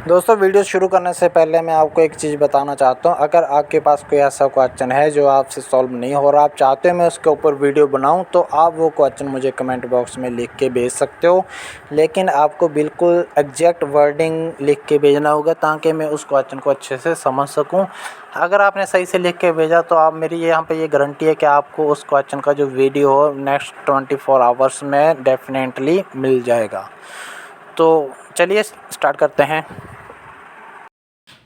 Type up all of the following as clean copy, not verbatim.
दोस्तों वीडियो शुरू करने से पहले मैं आपको एक चीज़ बताना चाहता हूँ। अगर आपके पास कोई ऐसा क्वेश्चन है जो आपसे सॉल्व नहीं हो रहा, आप चाहते हो मैं उसके ऊपर वीडियो बनाऊँ, तो आप वो क्वेश्चन मुझे कमेंट बॉक्स में लिख के भेज सकते हो। लेकिन आपको बिल्कुल एग्जैक्ट वर्डिंग लिख के भेजना होगा ताकि मैं उस क्वेश्चन को अच्छे से समझ सकूँ। अगर आपने सही से लिख के भेजा तो आप मेरी यहाँ पे ये गारंटी है कि आपको उस क्वेश्चन का जो वीडियो हो नेक्स्ट 24 आवर्स में डेफिनेटली मिल जाएगा। तो चलिए स्टार्ट करते हैं।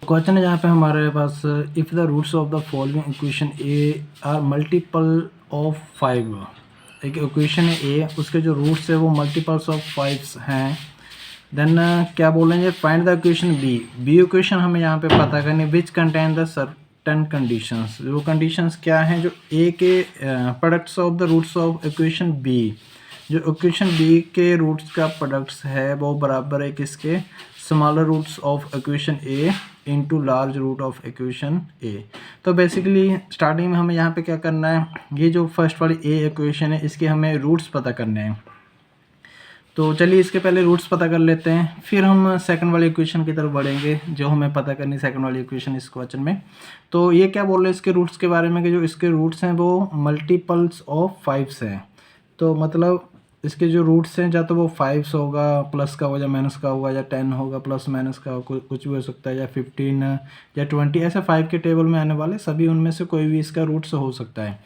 क्वेश्चन है जहाँ पे हमारे पास if the roots of the following equation are multiple of 5। एक इक्वेशन है ए, उसके जो रूट्स है वो मल्टीपल्स ऑफ 5 हैं। देन क्या बोलेंगे, find the equation B. B equation हमें यहाँ पे पता करनी, which contain the certain conditions. वो कंडीशंस क्या हैं जो ए के products of the roots of equation B, जो इक्वेशन बी के रूट्स का प्रोडक्ट्स है वो बराबर है किसके, smaller roots of equation A into large root of equation A. तो बेसिकली स्टार्टिंग में हमें यहाँ पे क्या करना है, ये जो फर्स्ट वाली ए इक्वेशन है इसके हमें रूट्स पता करने हैं। तो चलिए इसके पहले रूट्स पता कर लेते हैं, फिर हम सेकंड वाली इक्वेशन की तरफ बढ़ेंगे जो हमें पता करनी सेकंड वाली इक्वेशन इस क्वेश्चन में। तो ये क्या बोल रहे हैं इसके रूट्स के बारे में कि जो इसके रूट्स हैं वो मल्टीपल्स ऑफ 5 हैं। तो मतलब इसके जो रूट्स हैं, या तो वो 5 होगा, प्लस का होगा या माइनस का होगा, या 10 होगा प्लस माइनस का, कुछ भी हो सकता है, या 15 या 20, ऐसे 5 के टेबल में आने वाले सभी उनमें से कोई भी इसका रूट्स हो सकता है।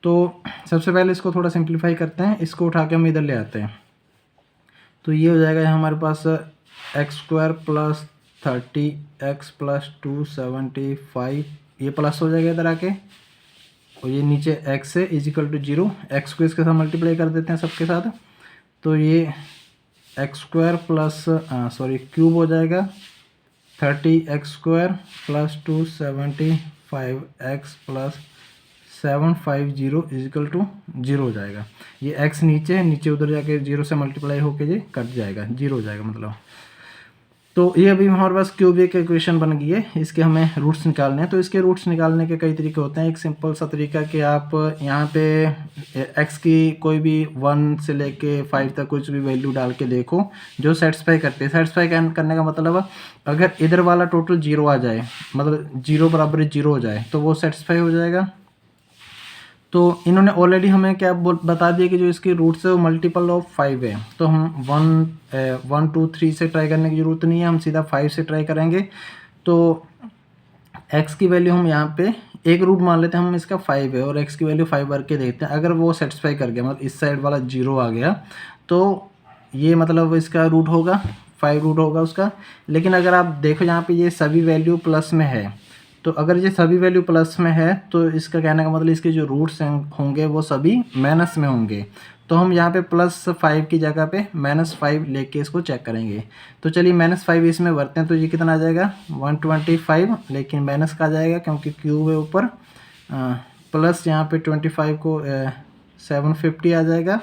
तो सबसे पहले इसको थोड़ा सिंप्लीफाई करते हैं, इसको उठा के हम इधर ले आते हैं। तो ये हो जाएगा हमारे पास x² प्लस 30x प्लस 275, ये प्लस हो जाएगा इधर आके, और ये नीचे x है इजिकल टू 0, x को इसके साथ मल्टीप्लाई कर देते हैं सबके साथ। तो ये x² प्लस क्यूब हो जाएगा 30x² plus 275x plus 750 is equal to 0 हो जाएगा। ये x नीचे है, नीचे उधर जाके 0 से मल्टीप्लाई होके ये कट जाएगा, 0 हो जाएगा मतलब। तो ये अभी हमारे पास क्यूब एक इक्वेशन बन गई है, इसके हमें रूट्स निकालने हैं। तो इसके रूट्स निकालने के कई तरीके होते हैं। एक सिंपल सा तरीका कि आप यहाँ पे x की कोई भी 1 से लेके 5 तक कुछ भी वैल्यू डाल के देखो जो सेटिस्फाई करते हैं। सेटिस्फाई करने का मतलब अगर इधर वाला टोटल 0 आ जाए, मतलब 0 बराबर 0 हो जाए तो वो सेटिस्फाई हो जाएगा। तो इन्होंने ऑलरेडी हमें क्या बता दिया कि जो इसके रूट्स है वो मल्टीपल ऑफ 5 है। तो हम 1 2 3 से ट्राई करने की ज़रूरत नहीं है, हम सीधा 5 से ट्राई करेंगे। तो x की वैल्यू हम यहाँ पे एक रूट मान लेते हैं, हम इसका 5 है, और x की वैल्यू 5 भर के देखते हैं। अगर वो सेटिस्फाई कर गया, मतलब इस साइड वाला 0 आ गया, तो ये मतलब इसका रूट होगा 5 रूट होगा उसका। लेकिन अगर आप देखो यहाँ पे ये सभी वैल्यू प्लस में है, तो अगर ये सभी वैल्यू प्लस में है तो इसका कहने का मतलब इसके जो रूट्स होंगे वो सभी माइनस में होंगे। तो हम यहाँ पे +5 की जगह पे -5 लेके इसको चेक करेंगे। तो चलिए -5 इसमें भरते हैं, तो ये कितना आ जाएगा 125, लेकिन माइनस का आ जाएगा क्योंकि क्यूब है ऊपर, प्लस यहाँ पे 25 को 750 आ जाएगा,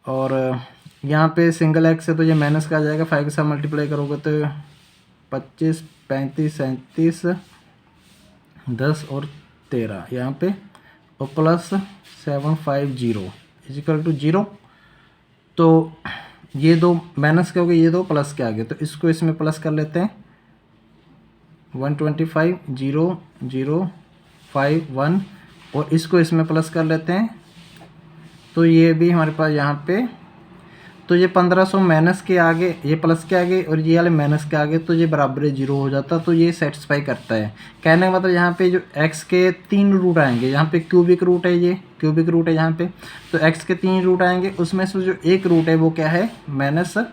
और यहाँ पे सिंगल x है तो ये माइनस का आ जाएगा, 5 के साथ मल्टीप्लाई करोगे तो 25 35 37 10 और 13 यहाँ पे, और प्लस 750 इजिकल टू 0। तो ये दो माइनस के हो गए, ये दो प्लस के आ गए, तो इसको इसमें प्लस कर लेते हैं। 125 0 0 5 1, और इसको इसमें प्लस कर लेते हैं। तो ये भी हमारे पास यहाँ पे, तो ये 1500 माइनस के आगे, ये प्लस के आगे और ये वाले माइनस के आगे, तो ये बराबर 0 हो जाता। तो ये सेटिस्फाई करता है। कहने का मतलब यहाँ पे जो x के 3 रूट आएंगे, यहाँ पे क्यूबिक रूट है, ये क्यूबिक रूट है यहाँ पे, तो x के 3 रूट आएंगे, उसमें से जो एक रूट है वो क्या है -5।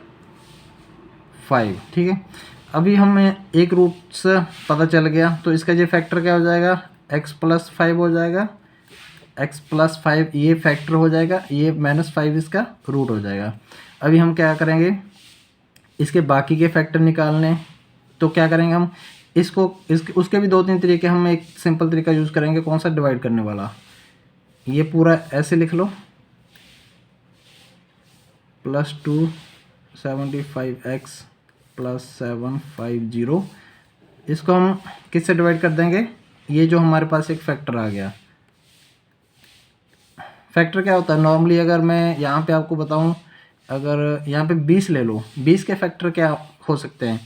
ठीक है, अभी हमें एक रूट से पता चल गया, तो इसका ये फैक्टर क्या हो जाएगा, x + 5 हो जाएगा, x + 5 ये फैक्टर हो जाएगा, ये -5 इसका रूट हो जाएगा। अभी हम क्या करेंगे, इसके बाकी के फैक्टर निकालने, तो क्या करेंगे हम इसको, उसके भी 2-3 तरीके, हम एक सिंपल तरीका यूज़ करेंगे। कौन सा, डिवाइड करने वाला। ये पूरा ऐसे लिख लो, +275x + 750, इसको हम किससे डिवाइड कर देंगे, ये जो हमारे पास एक फैक्टर आ गया। फैक्टर क्या होता है नॉर्मली, अगर मैं यहाँ पे आपको बताऊँ, अगर यहाँ पे 20 ले लो, 20 के फैक्टर क्या हो सकते हैं,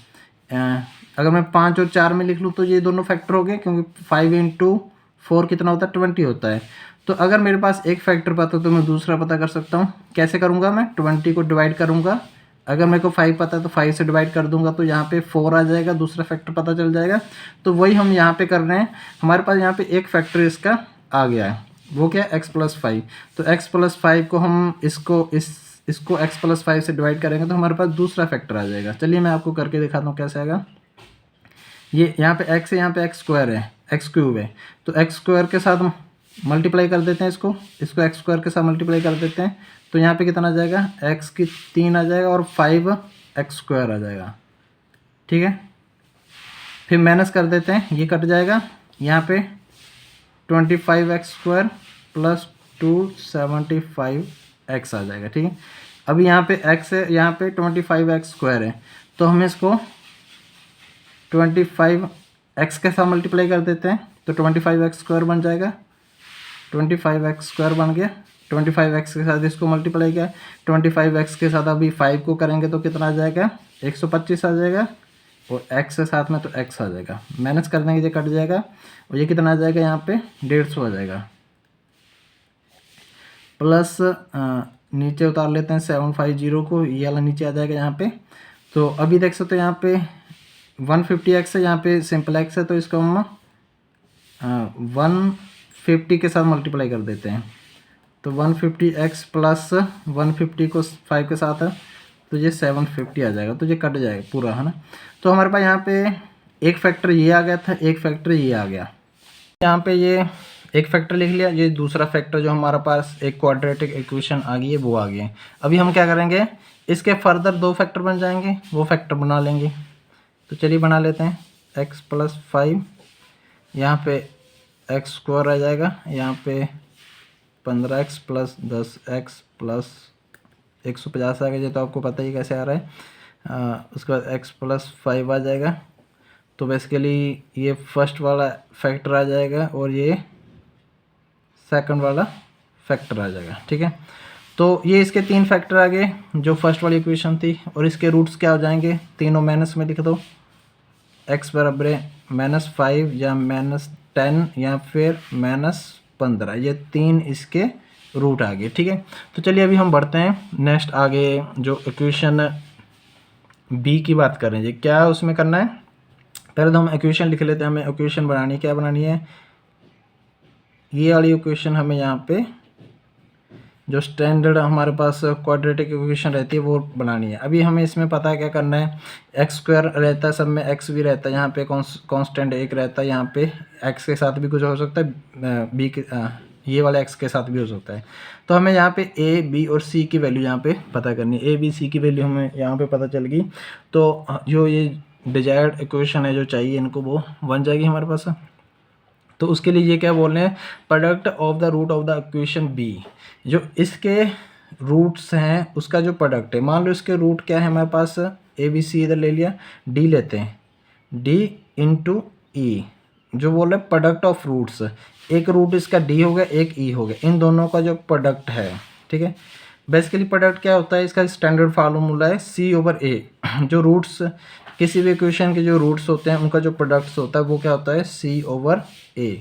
अगर मैं 5 और 4 में लिख लूँ तो ये दोनों फैक्टर हो गए, क्योंकि 5 इंटू 4 कितना होता है 20 होता है। तो अगर मेरे पास एक फैक्टर पता तो मैं दूसरा पता कर सकता हूँ। कैसे करूँगा मैं? 20 को डिवाइड करूँगा, अगर मेरे को 5 पता है तो 5 से डिवाइड कर दूंगा तो यहाँ पे 4 आ जाएगा, दूसरा फैक्टर पता चल जाएगा। तो वही हम यहाँ पे कर रहे हैं। हमारे पास यहाँ पे एक फैक्टर इसका आ गया है, वो क्या है? x+5। तो x+5 को हम इसको x+5 से डिवाइड करेंगे तो हमारे पास दूसरा फैक्टर आ जाएगा। चलिए मैं आपको करके दिखाता हूँ कैसे आएगा। ये यहाँ पे x है, यहाँ पे x² है, x³ है, तो x² के साथ मल्टीप्लाई कर देते हैं, इसको x² के साथ मल्टीप्लाई कर देते हैं। तो यहाँ पे कितना आ जाएगा? x की 3 आ जाएगा और 5x² आ जाएगा। ठीक है, फिर माइनस कर देते हैं, ये कट जाएगा। यहाँ पे 25x² प्लस 275x आ जाएगा। ठीक है, अभी यहाँ पे x है, यहाँ पे 25x² है, तो हम इसको 25x के साथ मल्टीप्लाई कर देते हैं तो 25x² बन जाएगा। 25x² बन गया, 25x के साथ इसको मल्टीप्लाई किया, 25x के साथ अभी 5 को करेंगे तो कितना आ जाएगा? 125 आ जाएगा, और x के साथ में तो x आ जाएगा। माइनस कर देंगे, ये कट जाएगा, और ये कितना आ जाएगा? यहाँ पे 150 आ जाएगा। प्लस नीचे उतार लेते हैं 750 को, ये वाला नीचे आ जाएगा यहाँ पे। तो अभी देख सकते हो यहाँ पे 150x है, यहाँ पे सिंपल x है, तो इसको हम 150 के साथ मल्टीप्लाई कर देते हैं। तो 150x प्लस 150 को 5 के साथ है तो ये 750 आ जाएगा, तो ये कट जाएगा पूरा, है ना। तो हमारे पास यहाँ पे एक फैक्टर ये आ गया था, एक फैक्टर ये आ गया। यहाँ पे ये एक फैक्टर लिख लिया, ये दूसरा फैक्टर जो हमारे पास एक क्वाड्रेटिक इक्वेशन आ गई है वो आ गई है। अभी हम क्या करेंगे? इसके फर्दर 2 फैक्टर बन जाएंगे, वो फैक्टर बना लेंगे। तो चलिए बना लेते हैं। x+5, यहाँ पे x² आ जाएगा, यहाँ पे 15x प्लस 10x प्लस 150 आ गया, ये तो आपको पता ही कैसे आ रहा है। उसके बाद x+5 आ जाएगा, तो बेसिकली ये फर्स्ट वाला फैक्टर आ जाएगा और ये सेकंड वाला फैक्टर आ जाएगा। ठीक है, तो ये इसके 3 फैक्टर आ गए जो फर्स्ट वाली इक्वेशन थी, और इसके रूट्स क्या हो जाएंगे? तीनों माइनस में लिख दो। x बराबर है -5 या -10 या फिर -15, ये 3 इसके रूट आ गए। ठीक है, तो चलिए अभी हम बढ़ते हैं नेक्स्ट आगे, जो इक्वेशन बी की बात कर रहे हैं। क्या उसमें करना है? पहले तो हम इक्वेशन लिख लेते हैं। हमें इक्वेशन बनानी है, क्या बनानी है? ये वाली इक्वेशन हमें यहाँ पे जो स्टैंडर्ड हमारे पास क्वाड्रेटिक इक्वेशन रहती है वो बनानी है। अभी हमें इसमें पता है क्या करना है। x² रहता है, सब में x भी रहता है, यहाँ पे कांस्टेंट 1 रहता है, यहाँ पे x के साथ भी कुछ हो सकता है, b के ये वाले x के साथ भी हो सकता है। तो हमें यहाँ पे a, b और c की वैल्यू यहाँ पे पता करनी है। a, b, c की वैल्यू हमें यहाँ पे पता चल गई, तो जो ये डिजायर्ड इक्वेशन है जो चाहिए इनको, वो बन जाएगी हमारे पास। तो उसके लिए ये क्या बोल रहे हैं? Product of the root of the equation B, जो इसके रूट्स हैं उसका जो प्रोडक्ट है। मान लो इसके रूट क्या है हमारे पास, ए बी सी इधर ले लिया, डी लेते हैं, डी इंटू ई, जो बोल रहे हैं प्रोडक्ट ऑफ रूट्स। एक रूट इसका डी हो गया, एक ई हो गया, इन दोनों का जो प्रोडक्ट है। ठीक है, बेसिकली प्रोडक्ट क्या होता है? इसका स्टैंडर्ड फार्मूला है c/a। जो रूट्स किसी भी इक्वेशन के जो रूट्स होते हैं उनका जो प्रोडक्ट्स होता है वो क्या होता है? c/a,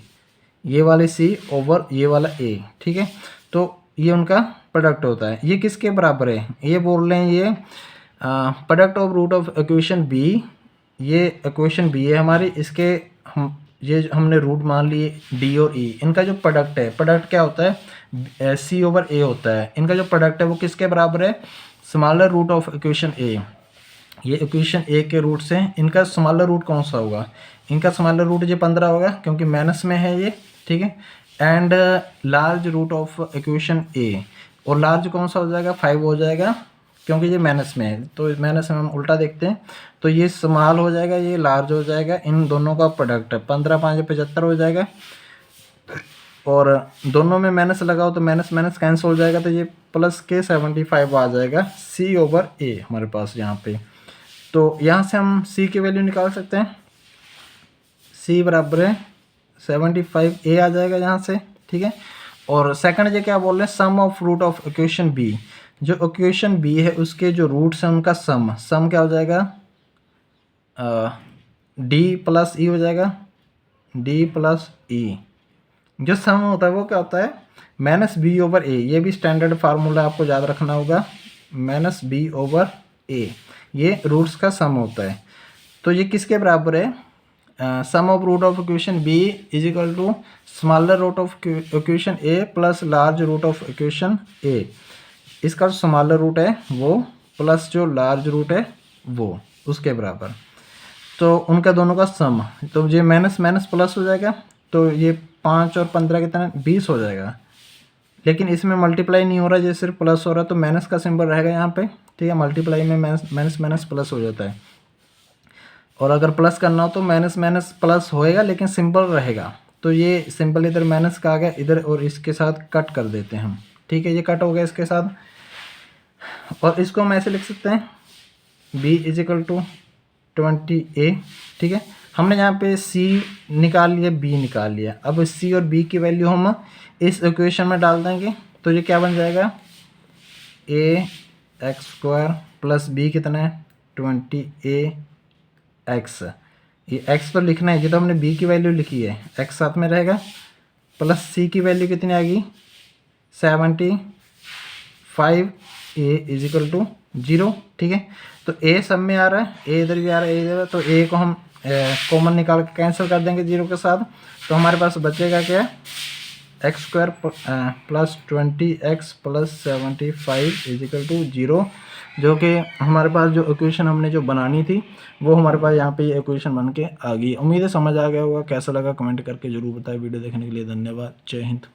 ये वाले c ओवर ये वाला a। ठीक है, तो ये उनका प्रोडक्ट होता है। ये किसके बराबर है? ये बोल रहे हैं ये product of root of equation B, ये इक्वेशन बी है हमारी, इसके ये हमने रूट मान लिए डी और ई। इनका जो प्रोडक्ट है, प्रोडक्ट क्या होता है? c/a होता है। इनका जो प्रोडक्ट है वो किसके बराबर है? स्मॉलर रूट ऑफ इक्वेशन ए। ये इक्वेशन ए के रूट्स हैं, इनका स्मॉलर रूट कौन सा होगा? इनका स्मॉलर रूट ये 15 होगा क्योंकि माइनस में है ये। ठीक है, and large root of equation A, और लार्ज कौन सा हो जाएगा? 5 हो जाएगा क्योंकि ये माइनस में है। तो माइनस में हम उल्टा देखते हैं, तो ये स्मॉल हो जाएगा, ये लार्ज हो जाएगा। इन दोनों का प्रोडक्ट है 15 5 75 हो जाएगा, और दोनों में माइनस लगाओ तो माइनस माइनस कैंसिल हो जाएगा, तो ये प्लस के 75 आ जाएगा c/a हमारे पास यहाँ पे। तो यहाँ से हम c की वैल्यू निकाल सकते हैं। c बराबर है 75a आ जाएगा यहाँ से। ठीक है, और सेकंड ये क्या बोल रहे हैं? Sum of root of equation b, जो इक्वेशन b है उसके जो रूट्स हैं उनका सम क्या हो जाएगा? डी प्लस ई हो जाएगा, डी प्लस ई। जो सम होता है वो क्या होता है, माइनस बी ओवर ए। ये भी स्टैंडर्ड फार्मूला आपको याद रखना होगा, माइनस बी ओवर ए, ये रूट्स का सम होता है। तो ये किसके बराबर है, sum of root of equation B is equal to smaller root of equation A plus large root of equation A. इसका जो स्मॉलर रूट है वो प्लस जो लार्ज रूट है वो, उसके बराबर। तो उनका दोनों का सम, तो ये माइनस माइनस प्लस हो जाएगा, तो ये 5 और 15 कितना 20 हो जाएगा। लेकिन इसमें मल्टीप्लाई नहीं हो रहा, ये सिर्फ प्लस हो रहा है, तो माइनस का सिंबल रहेगा यहाँ पे, ठीक है। मल्टीप्लाई में माइनस माइनस प्लस हो जाता है, और अगर प्लस करना हो तो माइनस माइनस प्लस होएगा लेकिन सिंबल रहेगा। तो ये सिंबल इधर माइनस का आ गया इधर, और इसके साथ कट कर देते हैं हम, ठीक है। ये कट हो गया इसके साथ, और इसको हम ऐसे लिख सकते हैं b is equal to 20a, ठीक है। हमने यहाँ पे c निकाल लिया, b निकाल लिया। अब c और b की वैल्यू हम इस इक्वेशन में डाल देंगे, तो ये क्या बन जाएगा, ax² प्लस b कितना है 20ax। ये x तो लिखना है, ये तो हमने b की वैल्यू लिखी है, x साथ में रहेगा, प्लस c की वैल्यू कितनी आ गई 75, a इज इक्वल टू 0, ठीक है। तो a सब में आ रहा है, a इधर भी आ रहा है, a इधर, तो a को हम कॉमन निकाल के कैंसिल कर देंगे 0 के साथ। तो हमारे पास बचेगा क्या, x² plus 20x plus 75 is equal to 0, जो कि हमारे पास जो इक्वेशन हमने जो बनानी थी वो हमारे पास यहाँ पे ये इक्वेशन बन के आ गई। उम्मीद है समझ आ गया होगा। कैसा लगा कमेंट करके ज़रूर बताएं। वीडियो देखने के लिए धन्यवाद। जय हिंद।